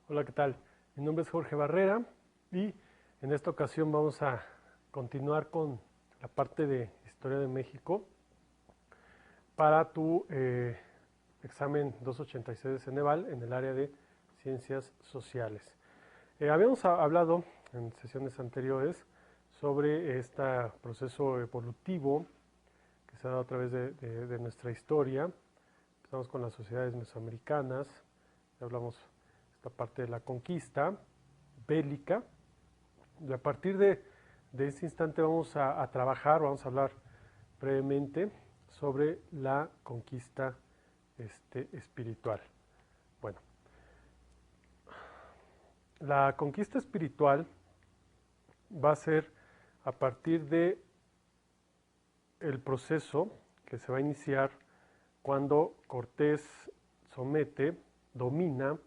Hola, ¿qué tal? Mi nombre es Jorge Barrera y en esta ocasión vamos a continuar con la parte de Historia de México para tu examen 286 de Ceneval en el área de Ciencias Sociales. Habíamos hablado en sesiones anteriores sobre este proceso evolutivo que se ha dado a través de nuestra historia. Empezamos con las sociedades mesoamericanas, hablamos esta parte de la conquista bélica, y a partir de este instante vamos a trabajar, vamos a hablar brevemente sobre la conquista espiritual. Bueno, la conquista espiritual va a ser a partir de el proceso que se va a iniciar cuando Cortés somete, domina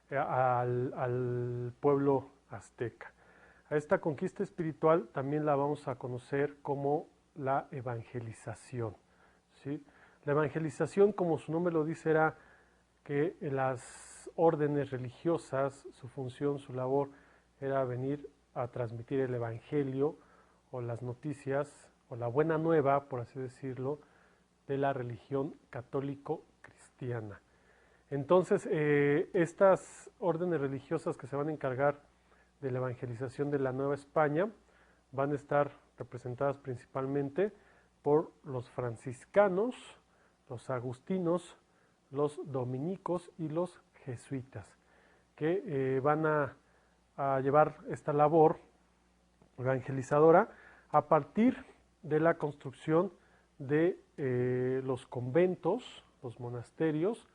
al pueblo azteca. A esta conquista espiritual también la vamos a conocer como la evangelización, ¿sí? La evangelización, como su nombre lo dice, era que las órdenes religiosas, su función, su labor, era venir a transmitir el evangelio o las noticias o la buena nueva, por así decirlo, de la religión católico-cristiana. Entonces, estas órdenes religiosas que se van a encargar de la evangelización de la Nueva España van a estar representadas principalmente por los franciscanos, los agustinos, los dominicos y los jesuitas, que van a llevar esta labor evangelizadora a partir de la construcción de los conventos, los monasterios,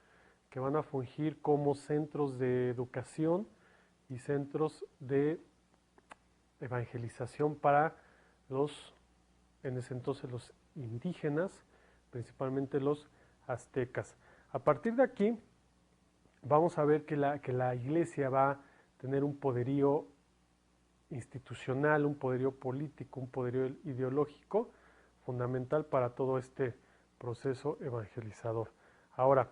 que van a fungir como centros de educación y centros de evangelización para los, en ese entonces, los indígenas, principalmente los aztecas. A partir de aquí, vamos a ver que la iglesia va a tener un poderío institucional, un poderío político, un poderío ideológico fundamental para todo este proceso evangelizador. Ahora,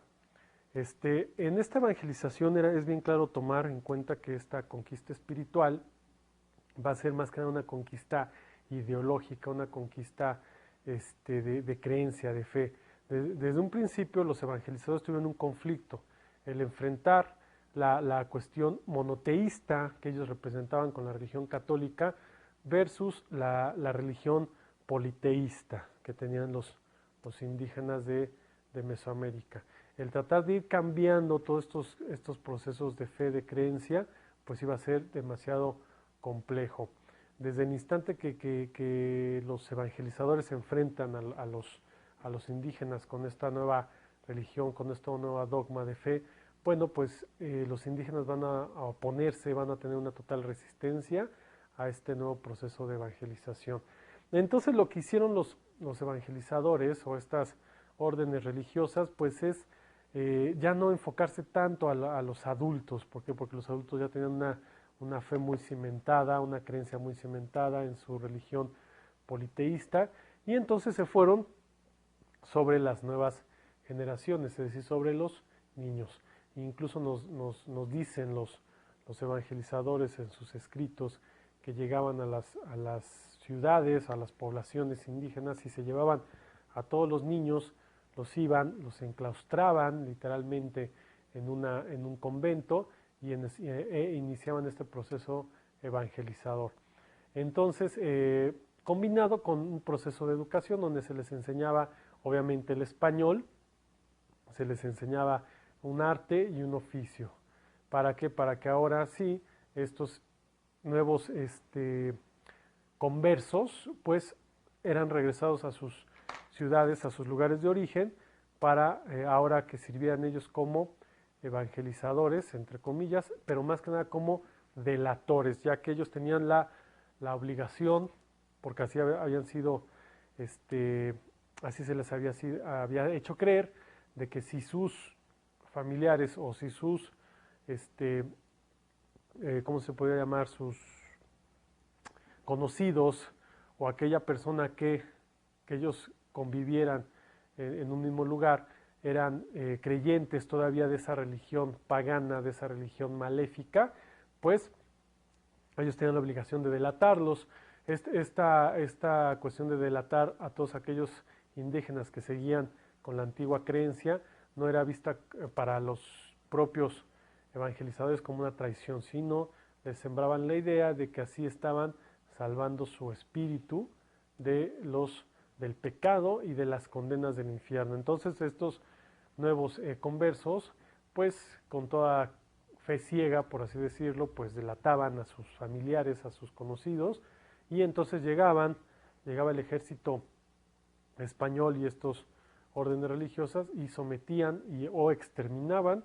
en esta evangelización es bien claro tomar en cuenta que esta conquista espiritual va a ser más que nada una conquista ideológica, una conquista de creencia, de fe. Desde un principio los evangelizadores tuvieron un conflicto, el enfrentar la cuestión monoteísta que ellos representaban con la religión católica versus la religión politeísta que tenían los indígenas de Mesoamérica. El tratar de ir cambiando todos estos procesos de fe, de creencia, pues iba a ser demasiado complejo. Desde el instante que los evangelizadores se enfrentan a los indígenas con esta nueva religión, con esta nueva dogma de fe, bueno, pues los indígenas van a oponerse, van a tener una total resistencia a este nuevo proceso de evangelización. Entonces lo que hicieron los evangelizadores o estas órdenes religiosas, pues es ya no enfocarse tanto a los adultos. ¿Por qué? Porque los adultos ya tenían una fe muy cimentada, una creencia muy cimentada en su religión politeísta, y entonces se fueron sobre las nuevas generaciones, es decir, sobre los niños. Incluso nos dicen los evangelizadores en sus escritos que llegaban a las ciudades, a las poblaciones indígenas y se llevaban a todos los niños, los enclaustraban literalmente en un convento y iniciaban este proceso evangelizador. Entonces, combinado con un proceso de educación donde se les enseñaba obviamente el español, se les enseñaba un arte y un oficio. ¿Para qué? Para que ahora sí estos nuevos conversos pues eran regresados a sus ciudades, a sus lugares de origen, para ahora que sirvieran ellos como evangelizadores, entre comillas, pero más que nada como delatores, ya que ellos tenían la obligación, porque así habían sido, así se les había hecho creer, de que si sus familiares o si sus, ¿cómo se podría llamar? Sus conocidos o aquella persona que ellos convivieran en un mismo lugar, eran creyentes todavía de esa religión pagana, de esa religión maléfica, pues ellos tenían la obligación de delatarlos. Esta cuestión de delatar a todos aquellos indígenas que seguían con la antigua creencia no era vista para los propios evangelizadores como una traición, sino les sembraban la idea de que así estaban salvando su espíritu del pecado y de las condenas del infierno. Entonces estos nuevos conversos, pues con toda fe ciega, por así decirlo, pues delataban a sus familiares, a sus conocidos, y entonces llegaba el ejército español y estos órdenes religiosas y sometían o exterminaban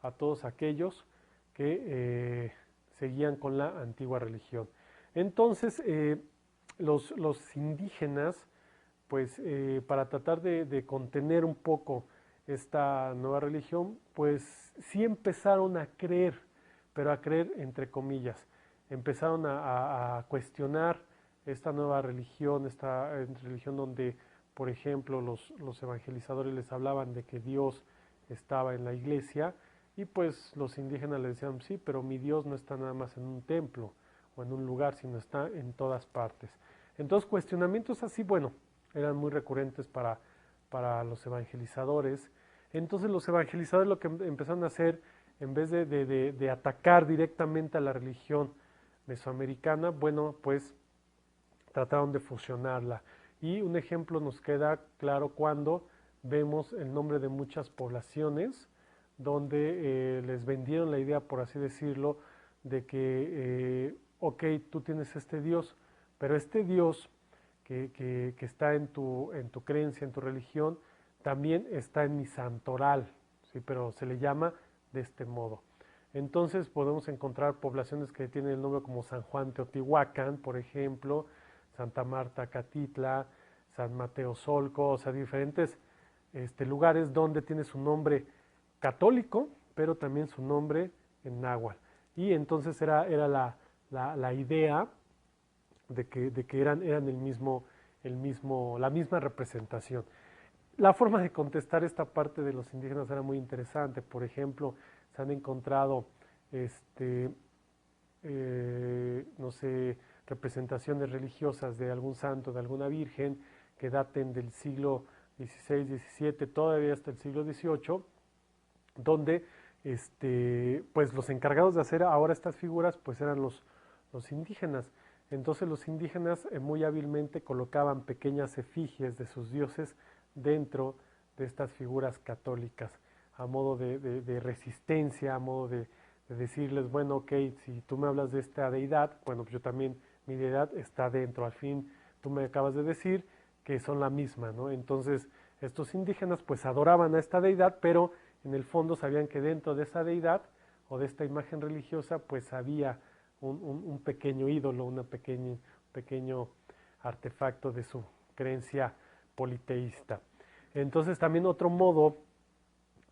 a todos aquellos que seguían con la antigua religión. Entonces, los indígenas, pues para tratar de contener un poco esta nueva religión, pues sí empezaron a creer, pero a creer entre comillas. Empezaron a cuestionar esta nueva religión, esta religión donde, por ejemplo, los evangelizadores les hablaban de que Dios estaba en la iglesia, y pues los indígenas les decían, sí, pero mi Dios no está nada más en un templo o en un lugar, sino está en todas partes. Entonces, cuestionamientos así, bueno, eran muy recurrentes para los evangelizadores. Entonces los evangelizadores lo que empezaron a hacer, en vez de atacar directamente a la religión mesoamericana, bueno, pues trataron de fusionarla. Y un ejemplo nos queda claro cuando vemos el nombre de muchas poblaciones donde les vendieron la idea, por así decirlo, de que, ok, tú tienes este Dios, pero este Dios que está en tu creencia, en tu religión, también está en mi santoral, ¿sí? Pero se le llama de este modo. Entonces podemos encontrar poblaciones que tienen el nombre como San Juan Teotihuacán, por ejemplo, Santa Marta Catitla, San Mateo Solco, o sea, diferentes lugares donde tiene su nombre católico, pero también su nombre en náhuatl. Y entonces era la idea de que eran la misma representación. La forma de contestar esta parte de los indígenas era muy interesante. Por ejemplo, se han encontrado, no sé, representaciones religiosas de algún santo, de alguna virgen, que daten del siglo XVI, XVII, todavía hasta el siglo XVIII, donde pues los encargados de hacer ahora estas figuras pues eran los indígenas. Entonces los indígenas muy hábilmente colocaban pequeñas efigies de sus dioses dentro de estas figuras católicas, a modo de resistencia, a modo de decirles, bueno, ok, si tú me hablas de esta deidad, bueno, pues yo también, mi deidad está dentro, al fin tú me acabas de decir que son la misma, ¿no? Entonces estos indígenas pues adoraban a esta deidad, pero en el fondo sabían que dentro de esa deidad o de esta imagen religiosa pues había un pequeño ídolo, un pequeño artefacto de su creencia politeísta. Entonces también otro modo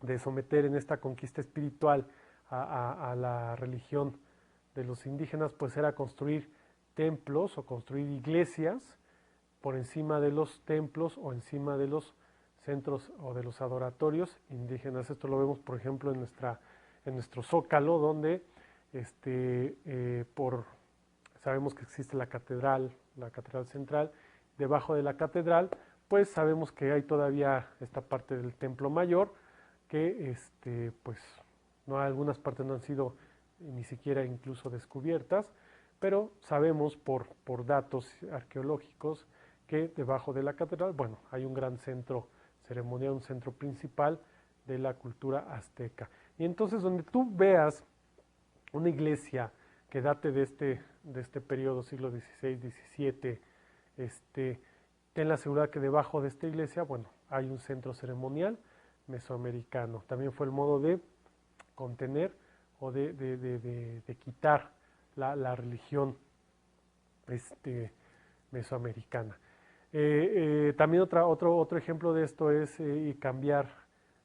de someter en esta conquista espiritual a la religión de los indígenas pues era construir templos o construir iglesias por encima de los templos o encima de los centros o de los adoratorios indígenas. Esto lo vemos, por ejemplo, en nuestro Zócalo, donde sabemos que existe la catedral central. Debajo de la catedral, pues sabemos que hay todavía esta parte del templo mayor, que pues no, algunas partes no han sido ni siquiera incluso descubiertas, pero sabemos por datos arqueológicos que debajo de la catedral, bueno, hay un gran centro ceremonial, un centro principal de la cultura azteca. Y entonces donde tú veas una iglesia que date de este periodo, siglo XVI, XVII, ten la seguridad que debajo de esta iglesia, bueno, hay un centro ceremonial mesoamericano. También fue el modo de contener o de quitar la religión mesoamericana. También otro ejemplo de esto es cambiar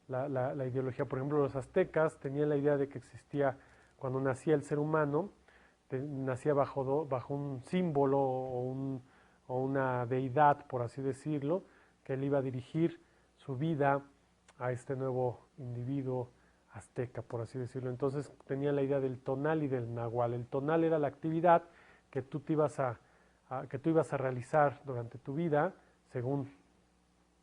la ideología. Por ejemplo, los aztecas tenían la idea de que existía, cuando nacía el ser humano, nacía bajo un símbolo o una deidad, por así decirlo, que él iba a dirigir su vida a este nuevo individuo azteca, por así decirlo. Entonces tenía la idea del tonal y del nahual. El tonal era la actividad que tú ibas a realizar durante tu vida, según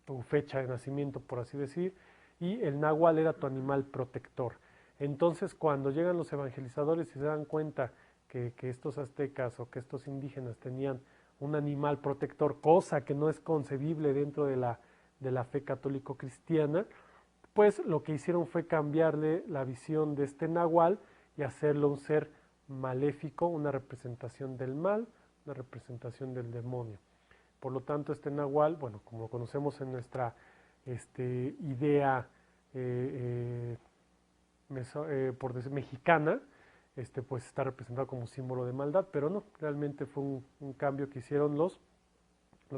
tu fecha de nacimiento, por así decir, y el nahual era tu animal protector. Entonces, cuando llegan los evangelizadores y se dan cuenta que estos aztecas o que estos indígenas tenían un animal protector, cosa que no es concebible dentro de la fe católico-cristiana, pues lo que hicieron fue cambiarle la visión de este nahual y hacerlo un ser maléfico, una representación del mal, una representación del demonio. Por lo tanto, este nahual, bueno, como lo conocemos en nuestra idea por decir mexicana, pues está representado como símbolo de maldad, pero no, realmente fue un cambio que hicieron los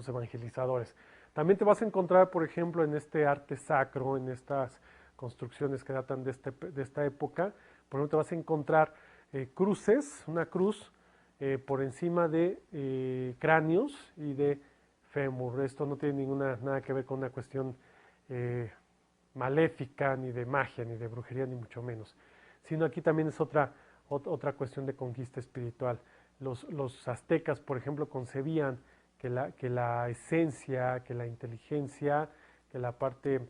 evangelizadores. También te vas a encontrar, por ejemplo, en este arte sacro, en estas construcciones que datan de esta época, por ejemplo, te vas a encontrar cruces, una cruz por encima de cráneos y de fémur. Esto no tiene nada que ver con una cuestión maléfica, ni de magia, ni de brujería, ni mucho menos. Sino aquí también es otra cuestión de conquista espiritual. Los aztecas, por ejemplo, concebían que la esencia, que la inteligencia, que la parte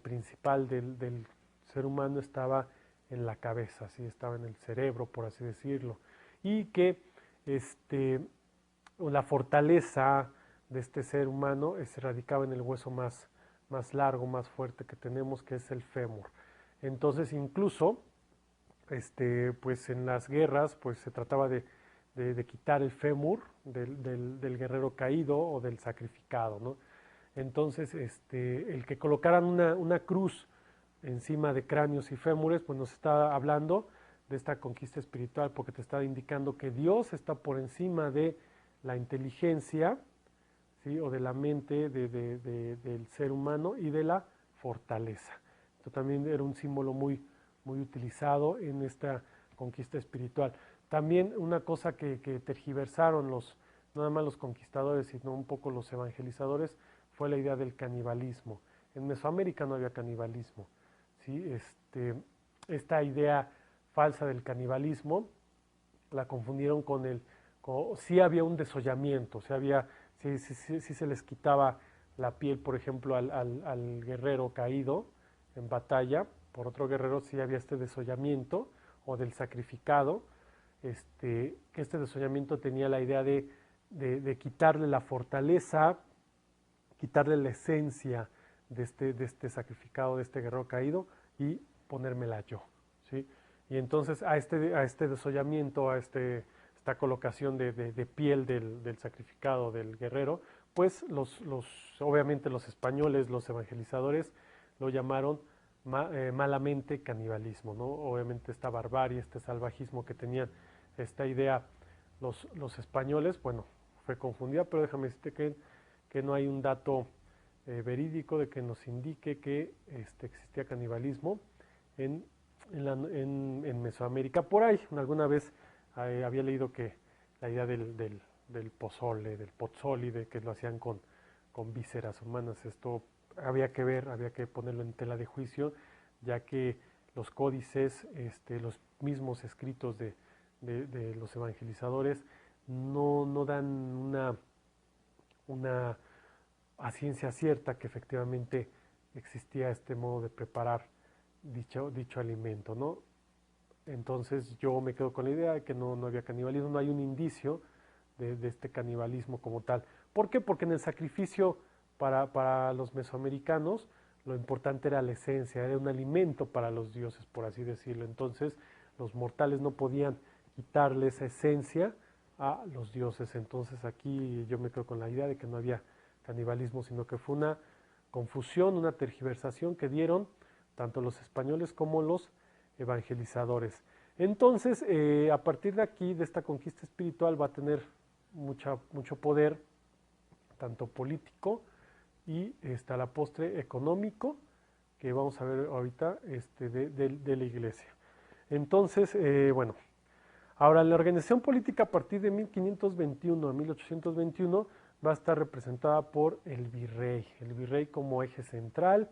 principal del ser humano estaba en la cabeza, ¿sí? Estaba en el cerebro, por así decirlo, y que la fortaleza de este ser humano se radicaba en el hueso más largo, más fuerte que tenemos, que es el fémur. Entonces, incluso, pues en las guerras, pues se trataba de quitar el fémur del guerrero caído o del sacrificado, ¿no? Entonces, el que colocaran una cruz encima de cráneos y fémures, pues nos está hablando de esta conquista espiritual, porque te está indicando que Dios está por encima de la inteligencia, ¿sí? O de la mente del ser humano y de la fortaleza. Esto también era un símbolo muy utilizado en esta conquista espiritual. También una cosa que tergiversaron no nada más los conquistadores, sino un poco los evangelizadores, fue la idea del canibalismo. En Mesoamérica no había canibalismo, ¿sí? Esta idea falsa del canibalismo la confundieron sí había un desollamiento, sí se les quitaba la piel, por ejemplo, al guerrero caído en batalla, por otro guerrero sí había este desollamiento, o del sacrificado, que este desollamiento tenía la idea de quitarle la fortaleza, quitarle la esencia de este sacrificado, de este guerrero caído, y ponérmela yo, ¿sí? Y entonces a este desollamiento, esta colocación de piel del sacrificado, del guerrero, pues obviamente los españoles, los evangelizadores, lo llamaron malamente canibalismo, ¿no? Obviamente esta barbarie, este salvajismo que tenían esta idea los españoles, bueno, fue confundida, pero déjame decirte que no hay un dato verídico de que nos indique que existía canibalismo en Mesoamérica. Por ahí, alguna vez había leído que la idea del pozole, del pozzoli, de que lo hacían con vísceras humanas, esto había que ponerlo en tela de juicio, ya que los códices, los mismos escritos de los evangelizadores no dan una a ciencia cierta que efectivamente existía este modo de preparar dicho alimento, ¿no? Entonces yo me quedo con la idea de que no había canibalismo, no hay un indicio de este canibalismo como tal. ¿Por qué? Porque en el sacrificio para los mesoamericanos lo importante era la esencia, era un alimento para los dioses, por así decirlo. Entonces los mortales no podían quitarle esa esencia a los dioses. Entonces aquí yo me quedo con la idea de que no había canibalismo, sino que fue una confusión, una tergiversación que dieron tanto los españoles como los evangelizadores. Entonces, a partir de aquí, de esta conquista espiritual, va a tener mucho poder, tanto político y a la postre económico, que vamos a ver ahorita de la iglesia. Entonces, bueno, ahora la organización política a partir de 1521 a 1821 va a estar representada por el virrey como eje central,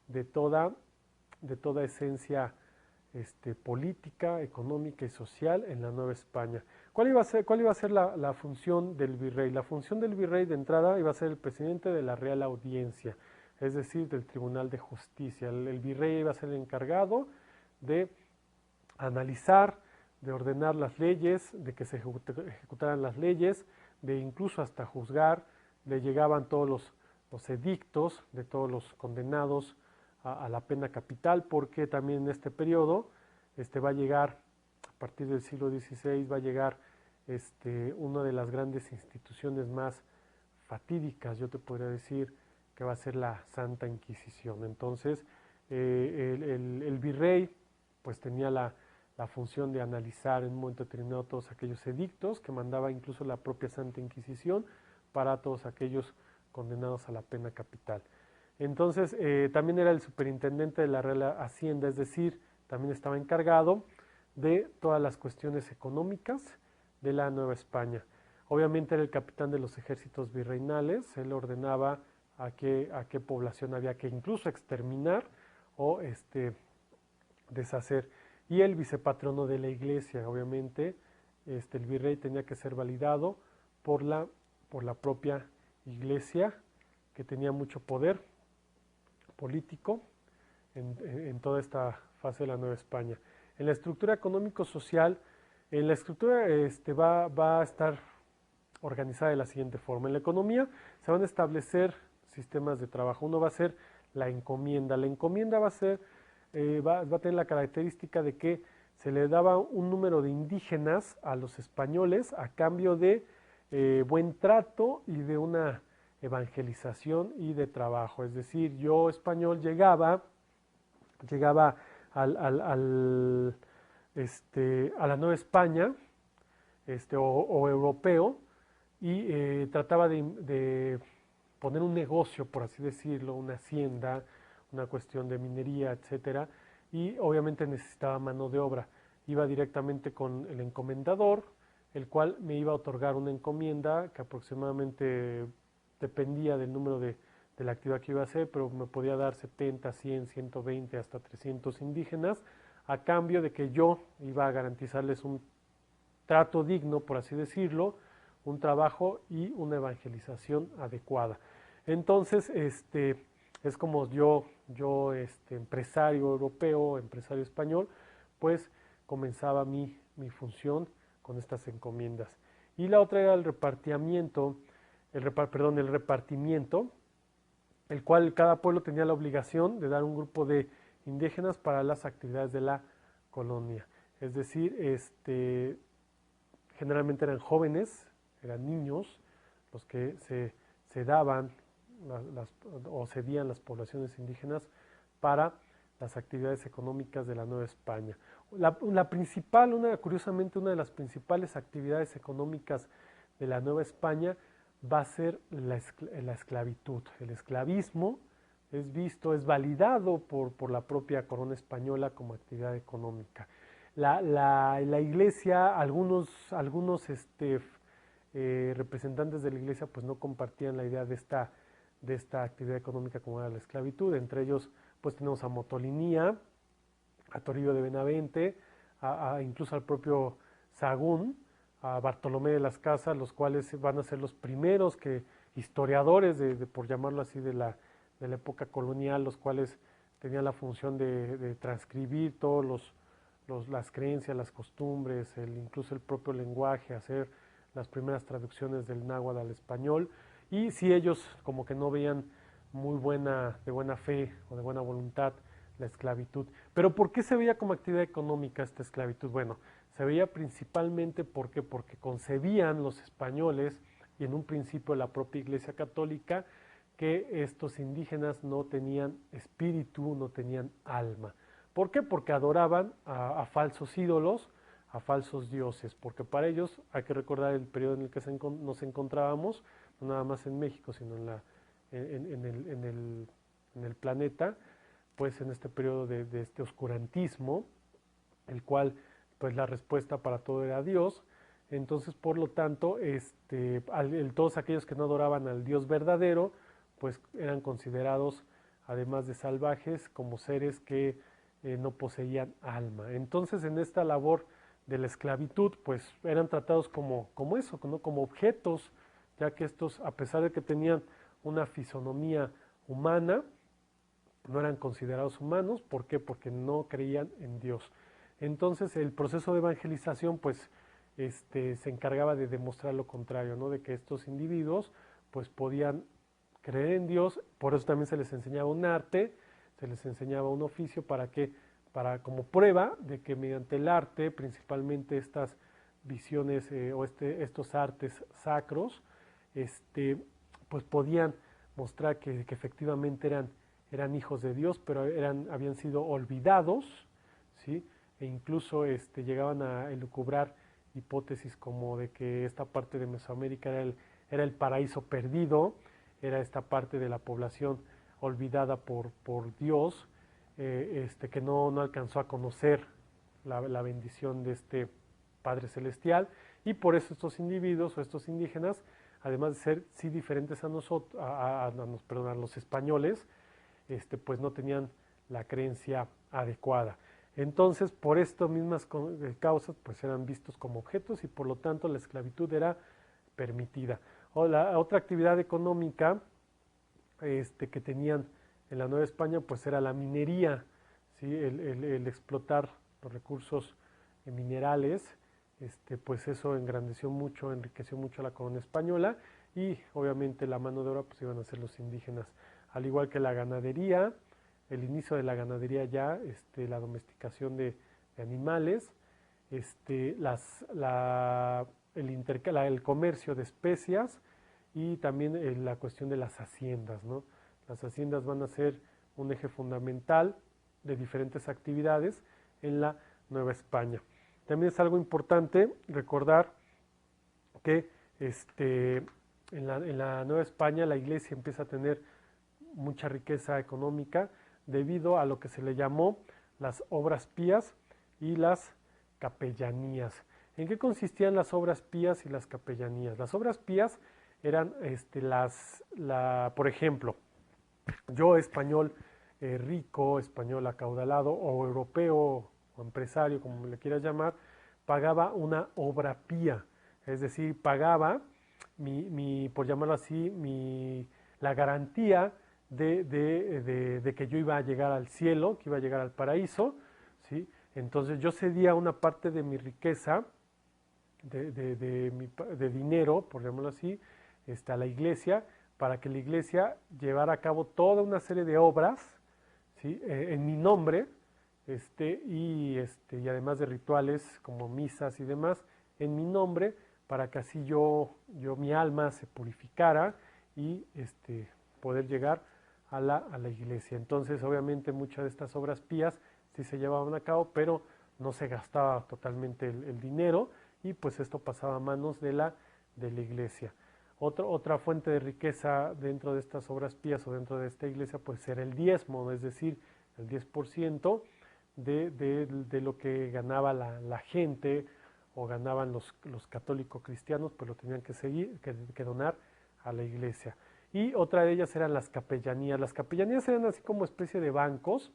de toda esencia política, económica y social en la Nueva España. ¿Cuál iba a ser la función del virrey? La función del virrey de entrada iba a ser el presidente de la Real Audiencia, es decir, del Tribunal de Justicia. El virrey iba a ser el encargado de analizar, de ordenar las leyes, de que se ejecutaran las leyes, de incluso hasta juzgar. Le llegaban todos los edictos de todos los condenados a la pena capital, porque también en este periodo va a llegar, a partir del siglo XVI, va a llegar una de las grandes instituciones más fatídicas, yo te podría decir, que va a ser la Santa Inquisición. Entonces, el virrey pues tenía la función de analizar en un momento determinado todos aquellos edictos que mandaba incluso la propia Santa Inquisición para todos aquellos condenados a la pena capital. Entonces, también era el superintendente de la Real Hacienda, es decir, también estaba encargado de todas las cuestiones económicas de la Nueva España. Obviamente era el capitán de los ejércitos virreinales, él ordenaba a qué población había que incluso exterminar o deshacer. Y el vicepatrono de la iglesia, obviamente, el virrey tenía que ser validado por la propia iglesia, que tenía mucho poder político en toda esta fase de la Nueva España. En la estructura económico-social, en la estructura va a estar organizada de la siguiente forma. En la economía se van a establecer sistemas de trabajo. Uno va a ser la encomienda. La encomienda va a ser, va a tener la característica de que se le daba un número de indígenas a los españoles a cambio de buen trato y de una evangelización y de trabajo. Es decir, yo español llegaba a la Nueva España o europeo y trataba de poner un negocio, por así decirlo, una hacienda, una cuestión de minería, etcétera, y obviamente necesitaba mano de obra. Iba directamente con el encomendador, el cual me iba a otorgar una encomienda que aproximadamente dependía del número de la actividad que iba a hacer, pero me podía dar 70, 100, 120, hasta 300 indígenas, a cambio de que yo iba a garantizarles un trato digno, por así decirlo, un trabajo y una evangelización adecuada. Entonces, es como yo empresario europeo, empresario español, pues comenzaba mi función con estas encomiendas. Y la otra era el repartimiento, el cual cada pueblo tenía la obligación de dar un grupo de indígenas para las actividades de la colonia. Es decir, generalmente eran jóvenes, eran niños, los que se daban o cedían las poblaciones indígenas para las actividades económicas de la Nueva España. Curiosamente, una de las principales actividades económicas de la Nueva España va a ser la esclavitud. El esclavismo es validado por la propia corona española como actividad económica. La iglesia, algunos representantes de la iglesia pues no compartían la idea de esta actividad económica como era la esclavitud. Entre ellos pues tenemos a Motolinía, a Toribio de Benavente, incluso al propio Sahagún, a Bartolomé de las Casas, los cuales van a ser los primeros historiadores, por llamarlo así, de la época colonial, los cuales tenían la función de transcribir todos las creencias, las costumbres, incluso el propio lenguaje, hacer las primeras traducciones del náhuatl al español. Y si ellos como que no veían de buena fe o de buena voluntad la esclavitud. Pero ¿por qué se veía como actividad económica esta esclavitud? Bueno, se veía principalmente porque concebían los españoles y en un principio la propia Iglesia Católica que estos indígenas no tenían espíritu, no tenían alma. ¿Por qué? Porque adoraban a falsos ídolos, a falsos dioses, porque para ellos hay que recordar el periodo en el que nos encontrábamos, no nada más en México, sino en el planeta, pues en este periodo de este oscurantismo, el cual pues la respuesta para todo era Dios. Entonces, por lo tanto, todos aquellos que no adoraban al Dios verdadero, pues eran considerados además de salvajes, como seres que no poseían alma. Entonces, en esta labor de la esclavitud, pues eran tratados como eso, ¿no? Como objetos, ya que estos, a pesar de que tenían una fisonomía humana, no eran considerados humanos. ¿Por qué? Porque no creían en Dios. Entonces, el proceso de evangelización, pues, se encargaba de demostrar lo contrario, ¿no? De que estos individuos, pues, podían creer en Dios. Por eso también se les enseñaba un arte, se les enseñaba un oficio, ¿para qué? Para como prueba de que mediante el arte, principalmente estas visiones o estos artes sacros, pues podían mostrar que efectivamente eran hijos de Dios, pero habían sido olvidados, ¿sí? E incluso llegaban a elucubrar hipótesis como de que esta parte de Mesoamérica era el paraíso perdido, era esta parte de la población olvidada por Dios, que no alcanzó a conocer la bendición de este Padre Celestial, y por eso estos individuos o estos indígenas, además de ser sí diferentes a nosotros, perdón, a los españoles, pues no tenían la creencia adecuada. Entonces, por estas mismas causas, pues eran vistos como objetos y por lo tanto la esclavitud era permitida. O la otra actividad económica que tenían en la Nueva España, pues era la minería, ¿sí? El explotar los recursos minerales, pues eso engrandeció mucho, enriqueció mucho a la corona española, y obviamente la mano de obra pues iban a ser los indígenas, al igual que la ganadería, el inicio de la ganadería ya, la domesticación de animales, el comercio de especias, y también la cuestión de las haciendas, ¿no? Las haciendas van a ser un eje fundamental de diferentes actividades en la Nueva España. También es algo importante recordar que en la Nueva España la iglesia empieza a tener mucha riqueza económica debido a lo que se le llamó las obras pías y las capellanías. ¿En qué consistían las obras pías y las capellanías? Las obras pías eran por ejemplo, yo español rico, español acaudalado o europeo o empresario, como le quieras llamar, pagaba una obra pía, es decir, pagaba por llamarlo así, la garantía de que yo iba a llegar al cielo, que iba a llegar al paraíso, ¿sí? Entonces yo cedía una parte de mi riqueza, de dinero, por llamarlo así, a la iglesia, para que la iglesia llevara a cabo toda una serie de obras, ¿sí? En mi nombre, y además de rituales como misas y demás, en mi nombre, para que así mi alma se purificara y poder llegar a la iglesia. Entonces, obviamente, muchas de estas obras pías sí se llevaban a cabo, pero no se gastaba totalmente el dinero, y pues esto pasaba a manos de la iglesia. Otra fuente de riqueza dentro de estas obras pías o dentro de esta iglesia pues era el diezmo, es decir, el 10% de lo que ganaba la gente o ganaban los católicos cristianos, pues lo tenían que donar a la iglesia. Y otra de ellas eran las capellanías. Las capellanías eran así como especie de bancos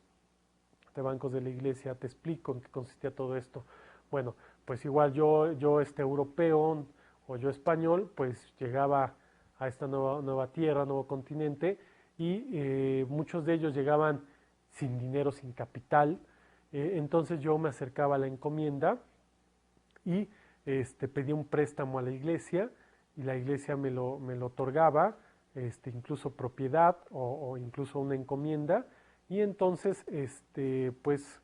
de la iglesia. Te explico en qué consistía todo esto. Bueno, pues igual yo europeo o yo español, pues llegaba a esta nueva tierra, nuevo continente, y muchos de ellos llegaban sin dinero, sin capital. Entonces yo me acercaba a la encomienda y pedía un préstamo a la iglesia, y la iglesia me lo otorgaba, incluso propiedad o incluso una encomienda, y entonces pues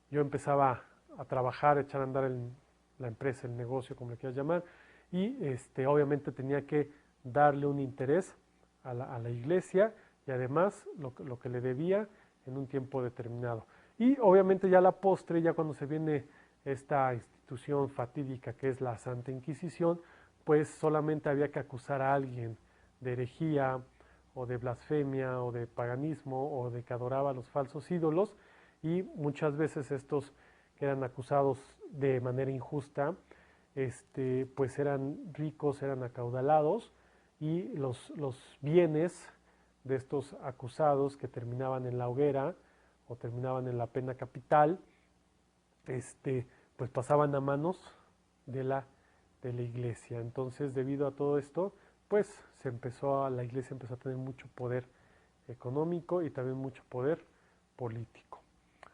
yo empezaba a trabajar, a echar a andar la empresa, el negocio, como le quieras llamar, y obviamente tenía que darle un interés a la iglesia, y además lo que le debía en un tiempo determinado. Y obviamente ya a la postre, ya cuando se viene esta institución fatídica que es la Santa Inquisición, pues solamente había que acusar a alguien de herejía o de blasfemia o de paganismo o de que adoraba a los falsos ídolos, y muchas veces estos que eran acusados de manera injusta, pues eran ricos, eran acaudalados, y los bienes de estos acusados que terminaban en la hoguera o terminaban en la pena capital, pues pasaban a manos de la iglesia. Entonces, debido a todo esto, pues la iglesia empezó a tener mucho poder económico y también mucho poder político.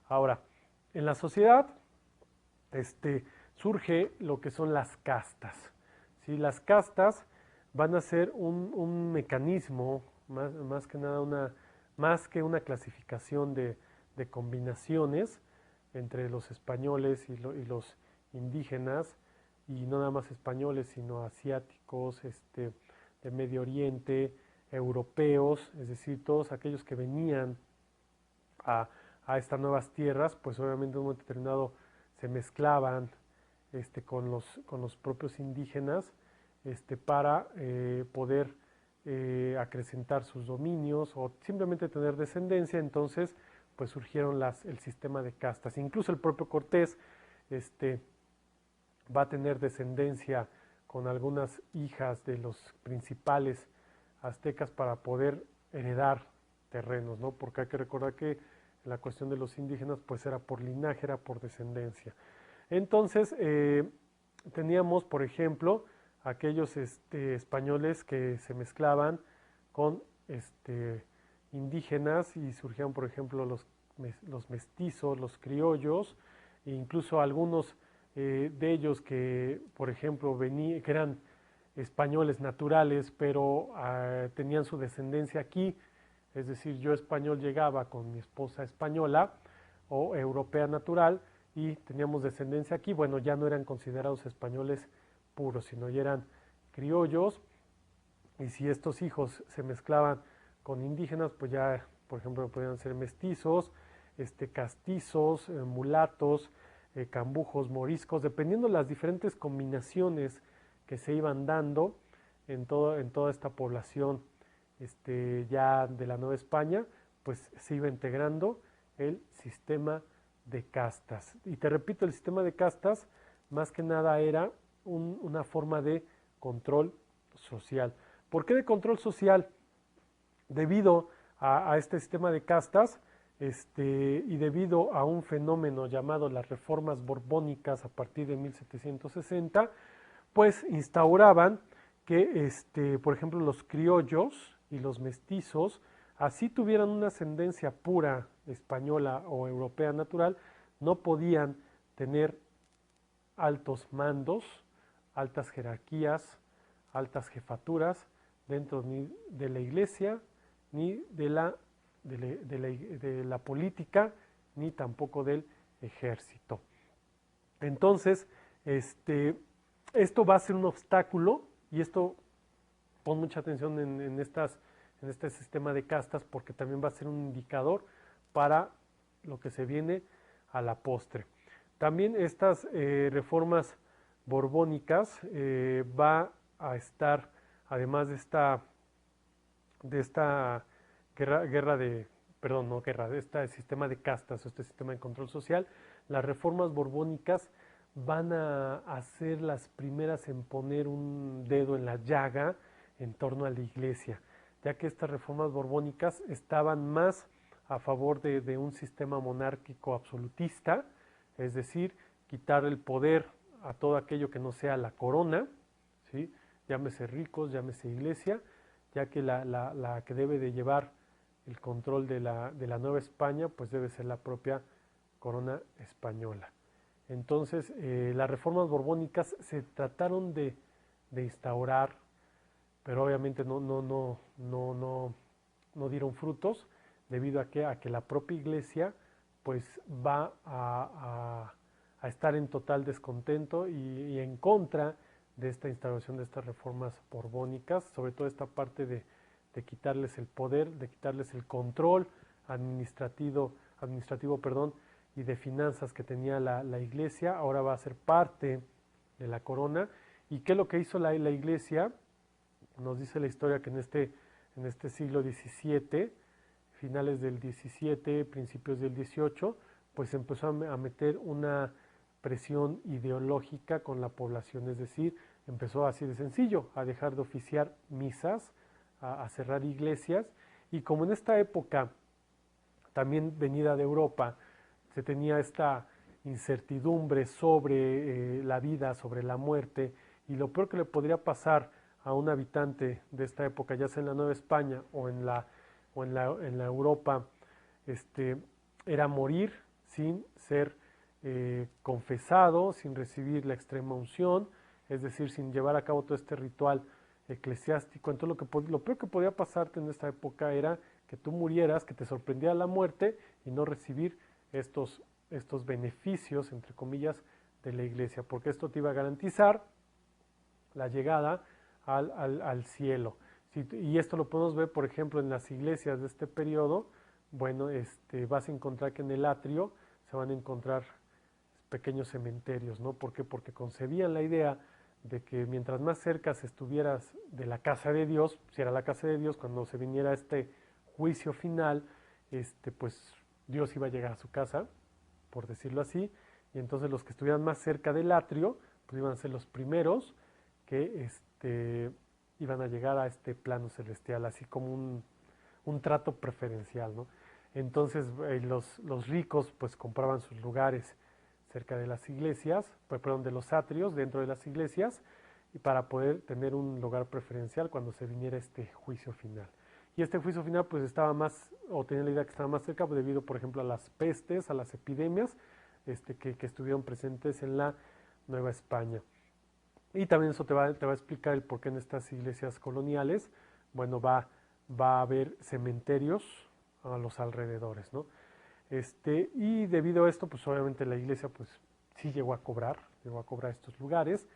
Ahora, en la sociedad, surge lo que son las castas. ¿Sí? Las castas van a ser un mecanismo, más que nada más que una clasificación de combinaciones entre los españoles y los indígenas, y no nada más españoles, sino asiáticos, de Medio Oriente, europeos, es decir, todos aquellos que venían a, a estas nuevas tierras, pues obviamente en un momento determinado se mezclaban con los propios indígenas para poder acrecentar sus dominios o simplemente tener descendencia. Entonces pues surgieron el sistema de castas. Incluso el propio Cortés va a tener descendencia con algunas hijas de los principales aztecas para poder heredar terrenos, ¿no? Porque hay que recordar que la cuestión de los indígenas pues era por linaje, era por descendencia. Entonces teníamos, por ejemplo, aquellos españoles que se mezclaban con indígenas y surgían, por ejemplo, los mestizos, los criollos, e incluso algunos de ellos que, por ejemplo, que eran españoles naturales, pero tenían su descendencia aquí, es decir, yo español llegaba con mi esposa española o europea natural y teníamos descendencia aquí, bueno, ya no eran considerados españoles puros, sino ya eran criollos, y si estos hijos se mezclaban con indígenas, pues ya, por ejemplo, podían ser mestizos, castizos, mulatos, cambujos, moriscos, dependiendo de las diferentes combinaciones que se iban dando en toda esta población ya de la Nueva España, pues se iba integrando el sistema de castas. Y te repito, el sistema de castas más que nada era una forma de control social. ¿Por qué de control social? Debido a este sistema de castas y debido a un fenómeno llamado las reformas borbónicas a partir de 1760, pues instauraban que, por ejemplo, los criollos y los mestizos, así tuvieran una ascendencia pura española o europea natural, no podían tener altos mandos, altas jerarquías, altas jefaturas dentro ni de la iglesia, ni de la política, ni tampoco del ejército. Entonces, esto va a ser un obstáculo, y esto pon mucha atención en este sistema de castas, porque también va a ser un indicador para lo que se viene a la postre. También estas reformas borbónicas va a estar, además de esta de este sistema de castas o este sistema de control social, las reformas borbónicas van a ser las primeras en poner un dedo en la llaga en torno a la iglesia, ya que estas reformas borbónicas estaban más a favor de un sistema monárquico absolutista, es decir, quitar el poder a todo aquello que no sea la corona, ¿sí? Llámese ricos, llámese iglesia, ya que la que debe de llevar el control de la Nueva España, pues debe ser la propia corona española. Entonces, las reformas borbónicas se trataron de instaurar, pero obviamente no dieron frutos, debido a que la propia iglesia pues va a estar en total descontento y en contra de esta instauración de estas reformas borbónicas, sobre todo esta parte de quitarles el poder, de quitarles el control administrativo, y de finanzas que tenía la iglesia. Ahora va a ser parte de la corona. ¿Y qué es lo que hizo la iglesia? Nos dice la historia que en este siglo XVII, finales del XVII, principios del XVIII, pues empezó a meter una presión ideológica con la población, es decir, empezó así de sencillo, a dejar de oficiar misas, a cerrar iglesias, Y como en esta época, también venida de Europa, se tenía esta incertidumbre sobre la vida, sobre la muerte, y lo peor que le podría pasar a un habitante de esta época, ya sea en la Nueva España en la Europa, este, era morir sin ser confesado, sin recibir la extrema unción, es decir, sin llevar a cabo todo este ritual eclesiástico. Entonces lo peor que podía pasarte en esta época era que tú murieras, que te sorprendiera la muerte y no recibir estos beneficios, entre comillas, de la iglesia, porque esto te iba a garantizar la llegada al cielo. Y esto lo podemos ver, por ejemplo, en las iglesias de este periodo. Bueno, vas a encontrar que en el atrio se van a encontrar pequeños cementerios, ¿no? ¿Por qué? Porque concebían la idea de que mientras más cerca estuvieras de la casa de Dios, si era la casa de Dios, cuando se viniera este juicio final, pues Dios iba a llegar a su casa, por decirlo así, y entonces los que estuvieran más cerca del atrio, pues iban a ser los primeros que iban a llegar a este plano celestial, así como un trato preferencial, ¿no? Entonces los ricos pues compraban sus lugares cerca de las iglesias, perdón, de los atrios dentro de las iglesias, y para poder tener un lugar preferencial cuando se viniera este juicio final. Y este juicio final pues estaba más, o tenía la idea que estaba más cerca, pues, debido por ejemplo a las pestes, a las epidemias que estuvieron presentes en la Nueva España. Y también eso te va a explicar el por qué en estas iglesias coloniales, bueno, va a haber cementerios a los alrededores, ¿no? Y debido a esto, pues obviamente la iglesia pues sí llegó a cobrar estos lugares,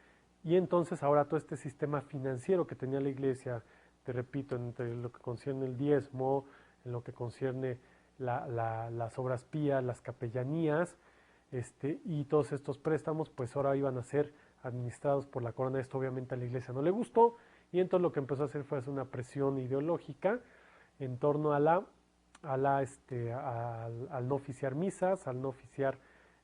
y entonces ahora todo este sistema financiero que tenía la iglesia, te repito, entre lo que concierne el diezmo, en lo que concierne las obras pías, las capellanías, y todos estos préstamos, pues ahora iban a ser administrados por la corona. Esto obviamente a la iglesia no le gustó, y entonces lo que empezó a hacer fue hacer una presión ideológica en torno al no oficiar misas, al no oficiar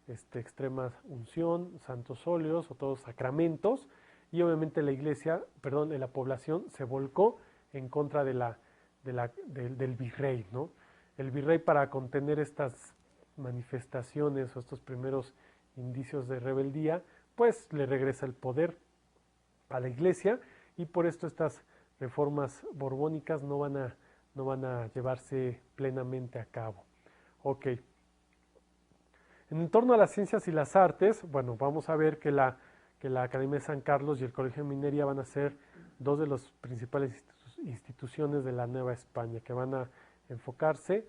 extrema unción, santos óleos o todos sacramentos, y obviamente la iglesia, perdón, la población se volcó en contra del virrey, ¿no? El virrey, para contener estas manifestaciones o estos primeros indicios de rebeldía, pues le regresa el poder a la iglesia, y por esto estas reformas borbónicas no van a llevarse plenamente a cabo. Ok. En torno a las ciencias y las artes, bueno, vamos a ver que la Academia de San Carlos y el Colegio de Minería van a ser dos de las principales instituciones de la Nueva España, que van a enfocarse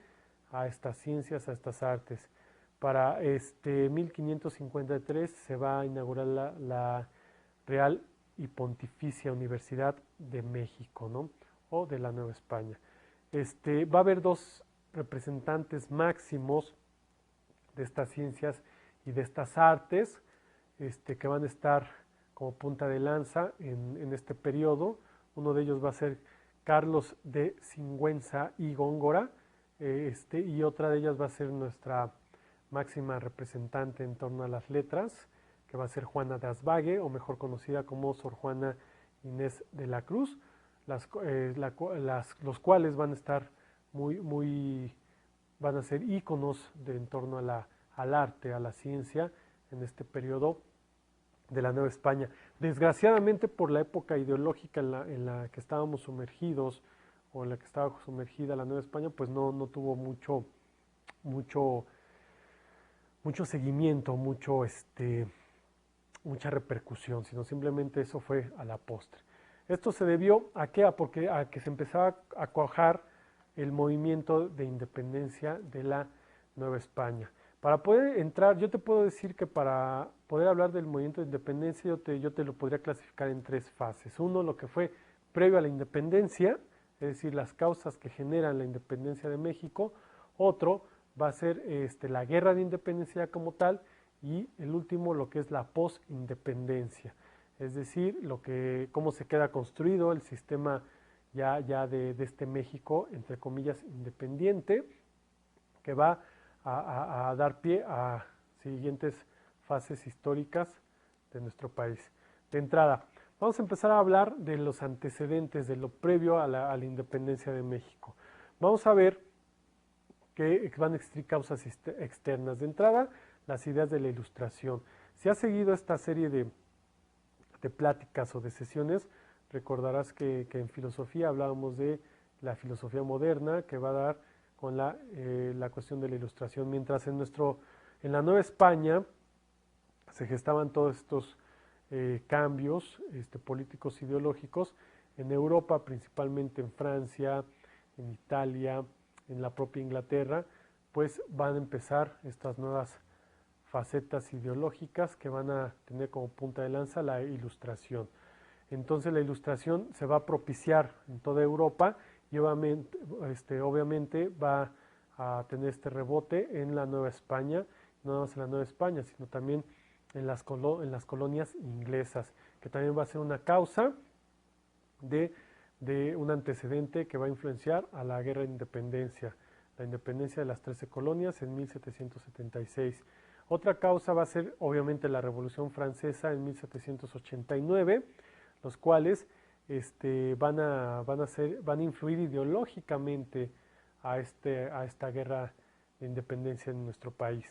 a estas ciencias, a estas artes. Para 1553 se va a inaugurar la Real y Universidad de México, ¿no? O de la Nueva España. Va a haber dos representantes máximos de estas ciencias y de estas artes, que van a estar como punta de lanza en este periodo. Uno de ellos va a ser Carlos de Sigüenza y Góngora, y otra de ellas va a ser nuestra máxima representante en torno a las letras, que va a ser Juana de Asbague, o mejor conocida como Sor Juana Inés de la Cruz, los cuales van a estar van a ser íconos en torno al arte, a la ciencia, en este periodo de la Nueva España. Desgraciadamente, por la época ideológica en la que estábamos sumergidos, o en la que estaba sumergida la Nueva España, pues no tuvo mucho seguimiento, mucha repercusión, sino simplemente eso fue a la postre. Esto se debió a que se empezaba a cuajar el movimiento de independencia de la Nueva España. Para poder entrar, yo te puedo decir que para poder hablar del movimiento de independencia, yo te lo podría clasificar en tres fases. Uno, lo que fue previo a la independencia, es decir, las causas que generan la independencia de México. Otro va a ser la guerra de independencia como tal, y el último, lo que es la post-independencia, es decir, cómo se queda construido el sistema ya de este México, entre comillas, independiente, que va a dar pie a siguientes fases históricas de nuestro país. De entrada, vamos a empezar a hablar de los antecedentes, de lo previo a la independencia de México. Vamos a ver que van a existir causas externas. De entrada, las ideas de la Ilustración. Si has seguido esta serie de pláticas o de sesiones, recordarás que en filosofía hablábamos de la filosofía moderna, que va a dar con la cuestión de la Ilustración, mientras en la Nueva España se gestaban todos estos cambios políticos ideológicos. En Europa, principalmente en Francia, en Italia, en la propia Inglaterra, pues van a empezar estas nuevas facetas ideológicas que van a tener como punta de lanza la Ilustración. Entonces la Ilustración se va a propiciar en toda Europa y obviamente va a tener este rebote en la Nueva España, no nada más en la Nueva España, sino también en las colonias inglesas, que también va a ser una causa de un antecedente que va a influenciar a la Guerra de Independencia, la independencia de las 13 colonias en 1776. Otra causa va a ser obviamente la Revolución Francesa en 1789, los cuales van a influir ideológicamente a esta guerra de independencia en nuestro país.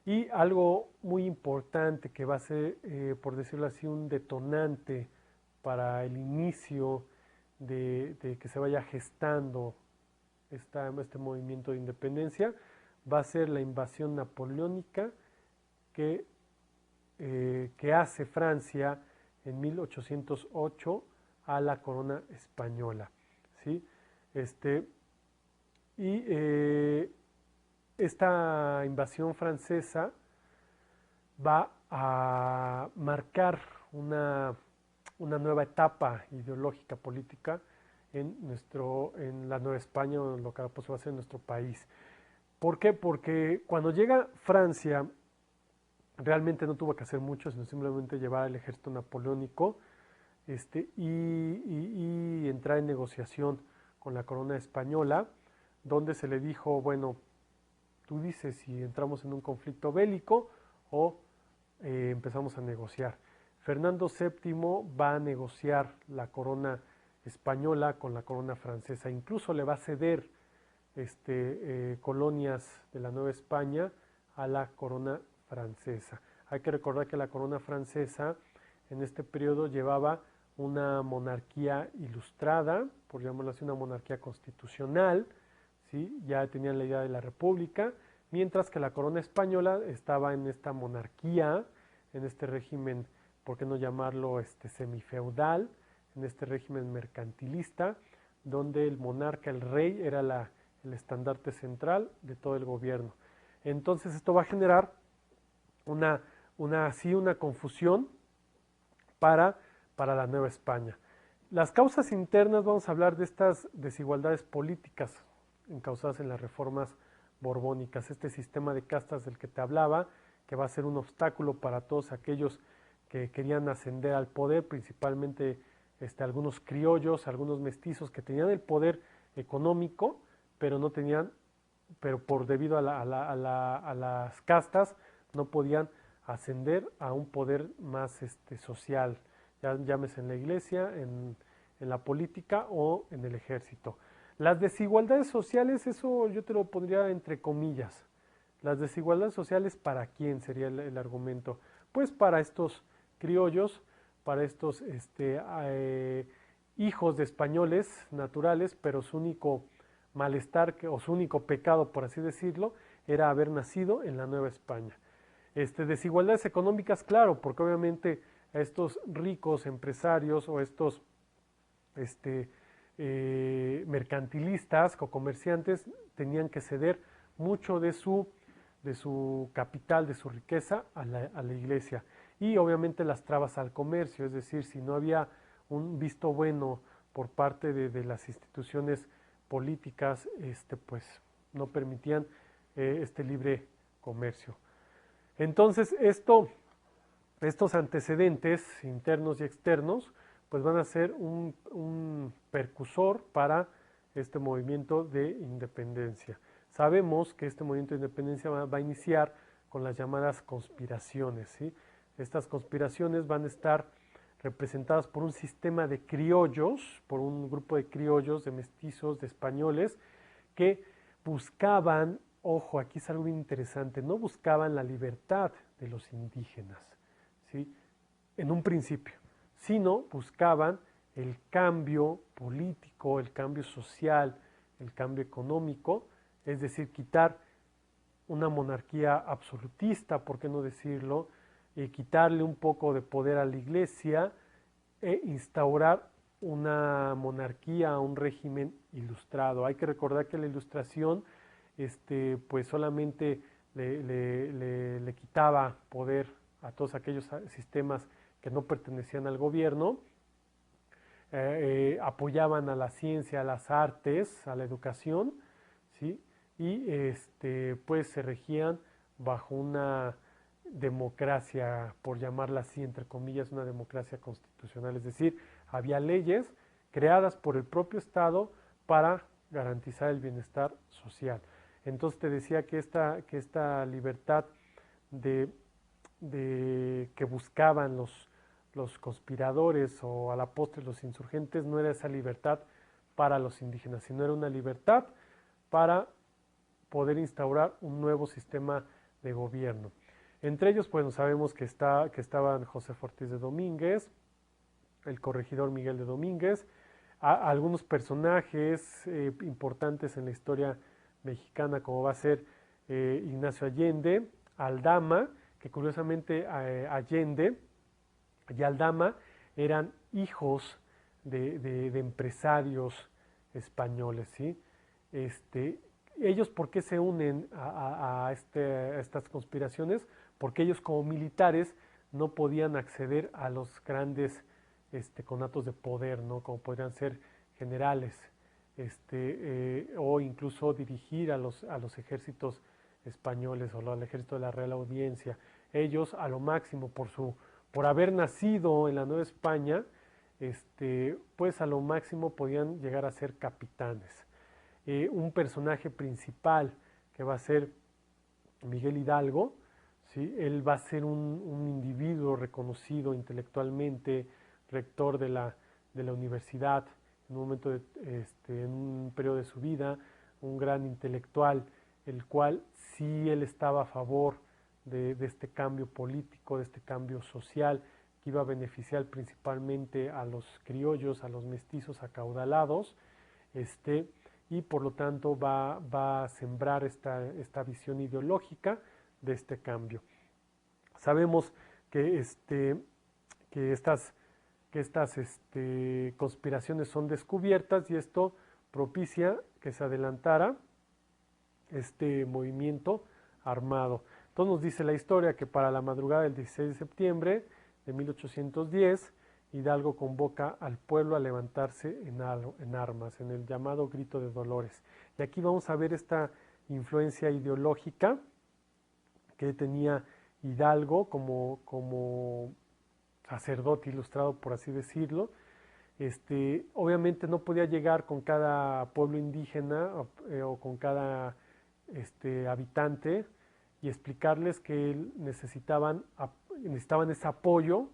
Y algo muy importante que va a ser, por decirlo así, un detonante para el inicio de que se vaya gestando este movimiento de independencia, va a ser la invasión napoleónica que hace Francia en 1808 a la corona española, ¿sí? Esta invasión francesa va a marcar una nueva etapa ideológica política en la Nueva España, o en lo que pues, va a ser en nuestro país. ¿Por qué? Porque cuando llega Francia realmente no tuvo que hacer mucho, sino simplemente llevar el ejército napoleónico y entrar en negociación con la corona española, donde se le dijo, bueno, tú dices si entramos en un conflicto bélico o empezamos a negociar. Fernando VII va a negociar la corona española con la corona francesa, incluso le va a ceder colonias de la Nueva España a la corona francesa. Hay que recordar que la corona francesa en este periodo llevaba una monarquía ilustrada, por llamarlo así, una monarquía constitucional, ¿sí? Ya tenían la idea de la república, mientras que la corona española estaba en esta monarquía, en este régimen, ¿por qué no llamarlo semifeudal? En este régimen mercantilista, donde el monarca, el rey, era el estandarte central de todo el gobierno. Entonces esto va a generar una confusión para la Nueva España. Las causas internas, vamos a hablar de estas desigualdades políticas encausadas en las reformas borbónicas, este sistema de castas del que te hablaba, que va a ser un obstáculo para todos aquellos que querían ascender al poder, principalmente algunos criollos, algunos mestizos que tenían el poder económico, pero no tenían, debido a las castas, no podían ascender a un poder más social, ya llámese en la iglesia, en la política o en el ejército. Las desigualdades sociales, eso yo te lo pondría entre comillas. Las desigualdades sociales, ¿para quién sería el argumento? Pues para estos criollos, para estos hijos de españoles naturales, pero su único malestar o su único pecado, por así decirlo, era haber nacido en la Nueva España. Desigualdades económicas, claro, porque obviamente a estos ricos empresarios o estos mercantilistas o comerciantes tenían que ceder mucho de su capital, de su riqueza a la iglesia. Y obviamente las trabas al comercio, es decir, si no había un visto bueno por parte de las instituciones políticas, pues no permitían este libre comercio. Entonces estos antecedentes internos y externos pues van a ser un percursor para este movimiento de independencia. Sabemos que este movimiento de independencia va a iniciar con las llamadas conspiraciones, ¿sí? Estas conspiraciones van a estar representadas por un sistema de criollos, por un grupo de criollos, de mestizos, de españoles, que buscaban, ojo, aquí es algo bien interesante, no buscaban la libertad de los indígenas, ¿sí? En un principio, sino buscaban el cambio político, el cambio social, el cambio económico, es decir, quitar una monarquía absolutista, por qué no decirlo, quitarle un poco de poder a la iglesia e instaurar una monarquía, un régimen ilustrado. Hay que recordar que la ilustración pues solamente le quitaba poder a todos aquellos sistemas que no pertenecían al gobierno, apoyaban a la ciencia, a las artes, a la educación, ¿sí? Y pues se regían bajo una democracia, por llamarla así, entre comillas, una democracia constitucional, es decir, había leyes creadas por el propio Estado para garantizar el bienestar social. Entonces te decía que esta libertad que buscaban los conspiradores o a la postre los insurgentes no era esa libertad para los indígenas, sino era una libertad para poder instaurar un nuevo sistema de gobierno. Entre ellos, pues sabemos que estaban José Ortiz de Domínguez, el corregidor Miguel de Domínguez, algunos personajes importantes en la historia mexicana, como va a ser Ignacio Allende, Aldama, que curiosamente Allende y Aldama eran hijos de empresarios españoles, ¿sí? Ellos, ¿por qué se unen a estas conspiraciones? Porque ellos como militares no podían acceder a los grandes conatos de poder, ¿no? Como podrían ser generales, o incluso dirigir a los ejércitos españoles o al ejército de la Real Audiencia. Ellos, a lo máximo, por haber nacido en la Nueva España, pues a lo máximo podían llegar a ser capitanes. Un personaje principal que va a ser Miguel Hidalgo, ¿sí? Él va a ser un individuo reconocido intelectualmente, rector de la universidad, en un momento, en un periodo de su vida, un gran intelectual, el cual sí él estaba a favor de este cambio político, de este cambio social, que iba a beneficiar principalmente a los criollos, a los mestizos acaudalados, y por lo tanto va a sembrar esta visión ideológica de este cambio. Sabemos que estas conspiraciones son descubiertas y esto propicia que se adelantara este movimiento armado. Entonces nos dice la historia que para la madrugada del 16 de septiembre de 1810, Hidalgo convoca al pueblo a levantarse en armas, en el llamado Grito de Dolores. Y aquí vamos a ver esta influencia ideológica que tenía Hidalgo como sacerdote ilustrado, por así decirlo. Obviamente no podía llegar con cada pueblo indígena o con cada habitante y explicarles que necesitaban ese apoyo,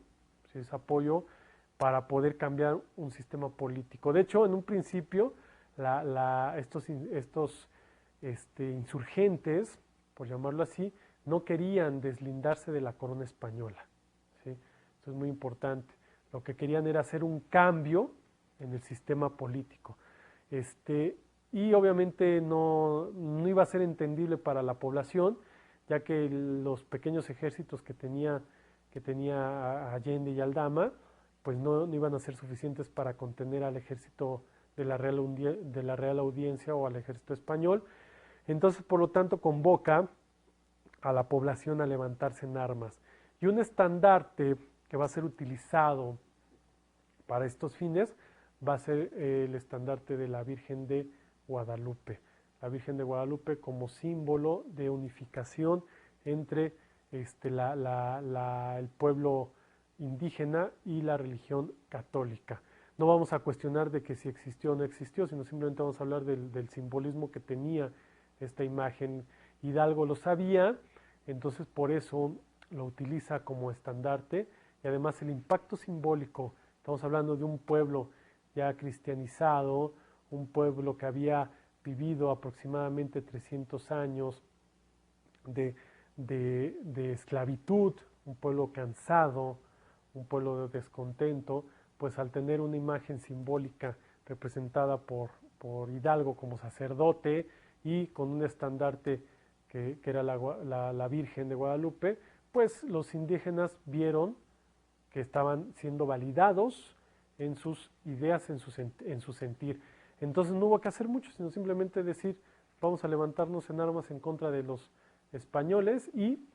¿sí? Ese apoyo para poder cambiar un sistema político. De hecho, en un principio, estos insurgentes, por llamarlo así, no querían deslindarse de la corona española, ¿sí? Esto es muy importante. Lo que querían era hacer un cambio en el sistema político. Y obviamente no iba a ser entendible para la población, ya que los pequeños ejércitos que tenía Allende y Aldama, pues no iban a ser suficientes para contener al ejército de la Real Audiencia o al ejército español. Entonces, por lo tanto, convoca a la población a levantarse en armas. Y un estandarte que va a ser utilizado para estos fines va a ser el estandarte de la Virgen de Guadalupe. La Virgen de Guadalupe como símbolo de unificación entre el pueblo indígena y la religión católica. No vamos a cuestionar de que si existió o no existió, sino simplemente vamos a hablar del simbolismo que tenía esta imagen. Hidalgo lo sabía, entonces por eso lo utiliza como estandarte, y además el impacto simbólico, estamos hablando de un pueblo ya cristianizado, un pueblo que había vivido aproximadamente 300 años de esclavitud, un pueblo cansado, un pueblo de descontento, pues al tener una imagen simbólica representada por Hidalgo como sacerdote y con un estandarte que era la Virgen de Guadalupe, pues los indígenas vieron que estaban siendo validados en sus ideas, en su sentir. Entonces no hubo que hacer mucho, sino simplemente decir, vamos a levantarnos en armas en contra de los españoles, y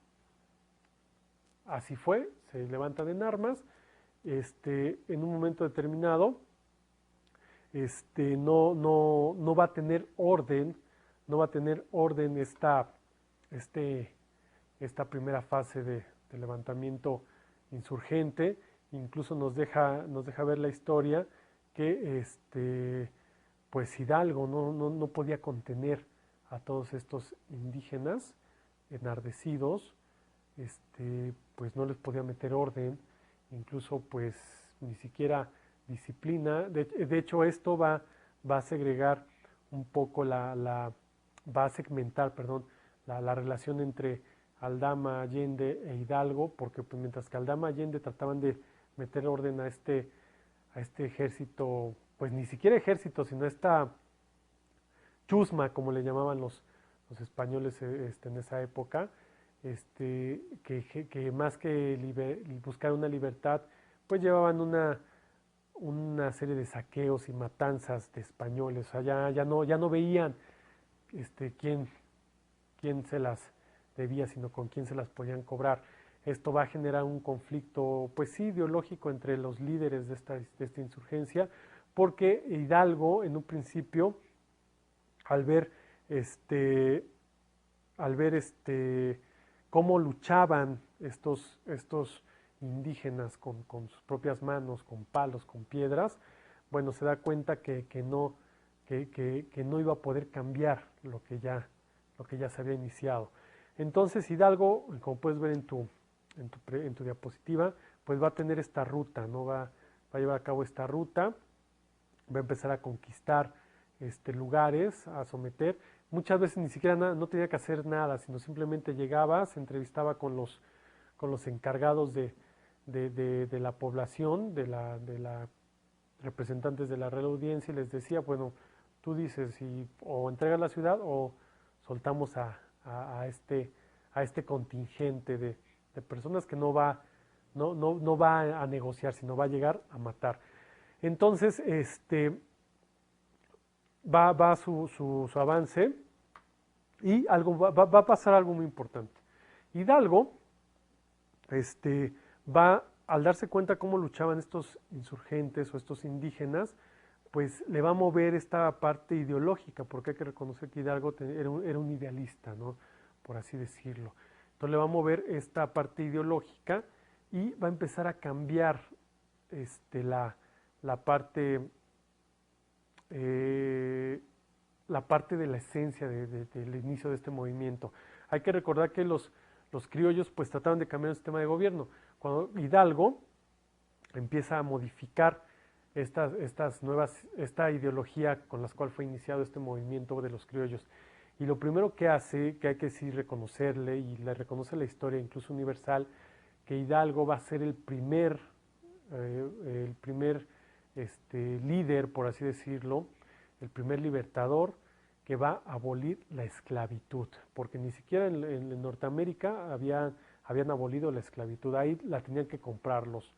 así fue, se levantan en armas. En un momento determinado, no va a tener orden, no va a tener orden esta primera fase de levantamiento insurgente. Incluso nos deja ver la historia que pues Hidalgo no podía contener a todos estos indígenas enardecidos, pues no les podía meter orden, incluso pues ni siquiera disciplina. De hecho, esto va a segregar un poco va a segmentar, perdón, la relación entre Aldama, Allende e Hidalgo, porque pues mientras que Aldama y Allende trataban de meter orden a este ejército, pues ni siquiera ejército, sino esta chusma, como le llamaban los españoles en esa época, que más que buscar una libertad, pues llevaban una serie de saqueos y matanzas de españoles. O sea, ya no veían quién se las debía, sino con quién se las podían cobrar. Esto va a generar un conflicto, pues sí, ideológico entre los líderes de esta insurgencia, porque Hidalgo, en un principio, al ver cómo luchaban estos indígenas con sus propias manos, con palos, con piedras, bueno, se da cuenta que no iba a poder cambiar lo que ya se había iniciado. Entonces Hidalgo, como puedes ver en tu diapositiva, pues va a tener esta ruta, ¿no? Va a llevar a cabo esta ruta, va a empezar a conquistar lugares, a someter. Muchas veces ni siquiera no tenía que hacer nada, sino simplemente llegaba, se entrevistaba con los encargados de la población, de la representantes de la Real Audiencia, y les decía, bueno, tú dices, o entregas la ciudad o soltamos a este contingente de personas que no va a negociar, sino va a llegar a matar. Entonces, va su avance, y va a pasar algo muy importante. Hidalgo al darse cuenta cómo luchaban estos insurgentes o estos indígenas, pues le va a mover esta parte ideológica, porque hay que reconocer que Hidalgo era un idealista, ¿no? Por así decirlo. Entonces le va a mover esta parte ideológica y va a empezar a cambiar la parte de la esencia del inicio de este movimiento. Hay que recordar que los criollos pues trataban de cambiar el sistema de gobierno. Cuando Hidalgo empieza a modificar esta ideología con la cual fue iniciado este movimiento de los criollos, y lo primero que hace, que hay que sí reconocerle, y le reconoce la historia incluso universal, que Hidalgo va a ser el primer líder, por así decirlo, el primer libertador que va a abolir la esclavitud, porque ni siquiera en Norteamérica habían abolido la esclavitud. Ahí la tenían que comprar los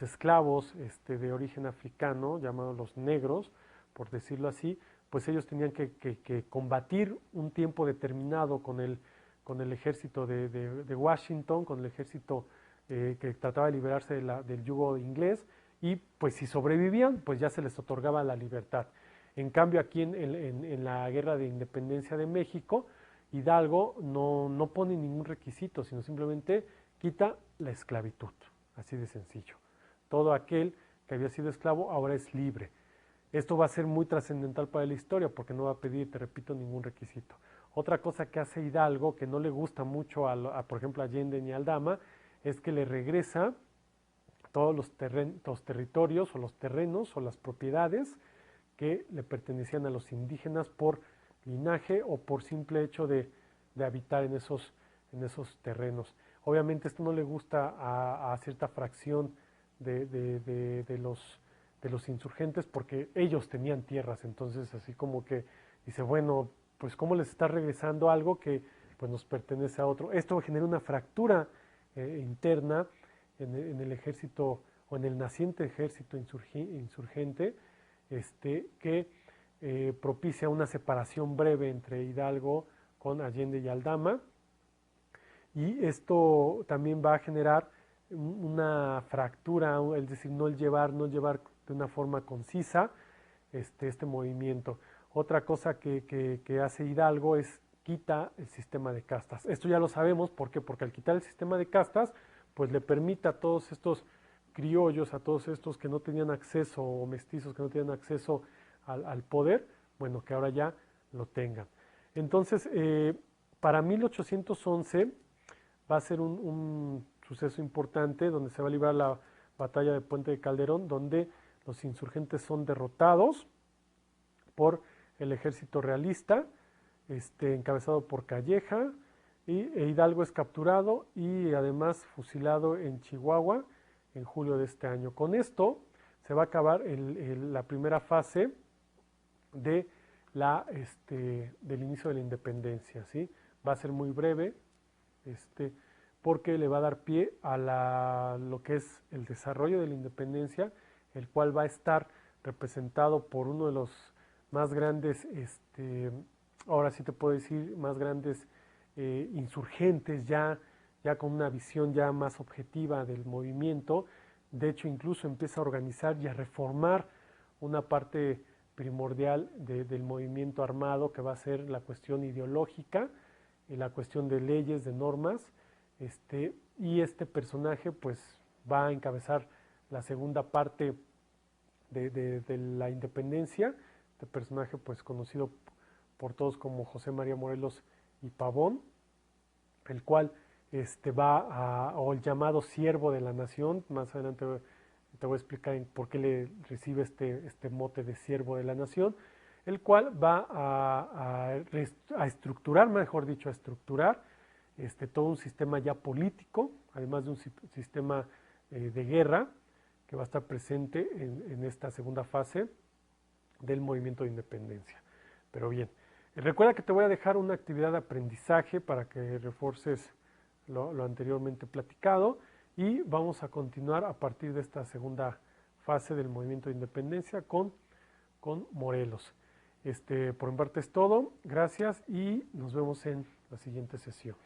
esclavos de origen africano, llamados los negros, por decirlo así, pues ellos tenían que combatir un tiempo determinado con el ejército de Washington, con el ejército que trataba de liberarse del yugo inglés, y pues si sobrevivían, pues ya se les otorgaba la libertad. En cambio, aquí en la Guerra de Independencia de México, Hidalgo no pone ningún requisito, sino simplemente quita la esclavitud, así de sencillo. Todo aquel que había sido esclavo ahora es libre. Esto va a ser muy trascendental para la historia, porque no va a pedir, te repito, ningún requisito. Otra cosa que hace Hidalgo, que no le gusta mucho por ejemplo, a Allende ni a Aldama, es que le regresa todos los territorios o los terrenos o las propiedades que le pertenecían a los indígenas por linaje o por simple hecho de habitar en esos terrenos. Obviamente esto no le gusta a cierta fracción de los insurgentes porque ellos tenían tierras, entonces así como que dice, bueno, pues cómo les está regresando algo que pues nos pertenece a otro. Esto genera una fractura interna en el ejército o en el naciente ejército insurgente, que propicia una separación breve entre Hidalgo con Allende y Aldama, y esto también va a generar una fractura, es decir, no llevar de una forma concisa este movimiento. Otra cosa que hace Hidalgo es quita el sistema de castas. Esto ya lo sabemos, ¿por qué? Porque al quitar el sistema de castas, pues le permite a todos estos criollos, a todos estos que no tenían acceso, o mestizos que no tenían acceso al poder, bueno, que ahora ya lo tengan. Entonces, para 1811 va a ser un suceso importante donde se va a librar la batalla de Puente de Calderón, donde los insurgentes son derrotados por el ejército realista, encabezado por Calleja, e Hidalgo es capturado y además fusilado en Chihuahua en julio de este año. Con esto se va a acabar la primera fase de del inicio de la independencia, ¿sí? Va a ser muy breve, porque le va a dar pie a lo que es el desarrollo de la independencia, el cual va a estar representado por uno de los más grandes, ahora sí te puedo decir, más grandes insurgentes ya con una visión ya más objetiva del movimiento. De hecho, incluso empieza a organizar y a reformar una parte primordial del movimiento armado, que va a ser la cuestión ideológica y la cuestión de leyes, de normas, y este personaje pues va a encabezar la segunda parte de la independencia. Este personaje pues conocido por todos como José María Morelos y Pavón, el cual o el llamado siervo de la nación. Más adelante te voy a explicar por qué le recibe este mote de siervo de la nación, el cual va a estructurar, mejor dicho, a estructurar todo un sistema ya político, además de un sistema de guerra que va a estar presente en esta segunda fase del movimiento de independencia. Pero bien, recuerda que te voy a dejar una actividad de aprendizaje para que refuerces lo anteriormente platicado, y vamos a continuar a partir de esta segunda fase del movimiento de independencia con Morelos. Por mi parte es todo, gracias y nos vemos en la siguiente sesión.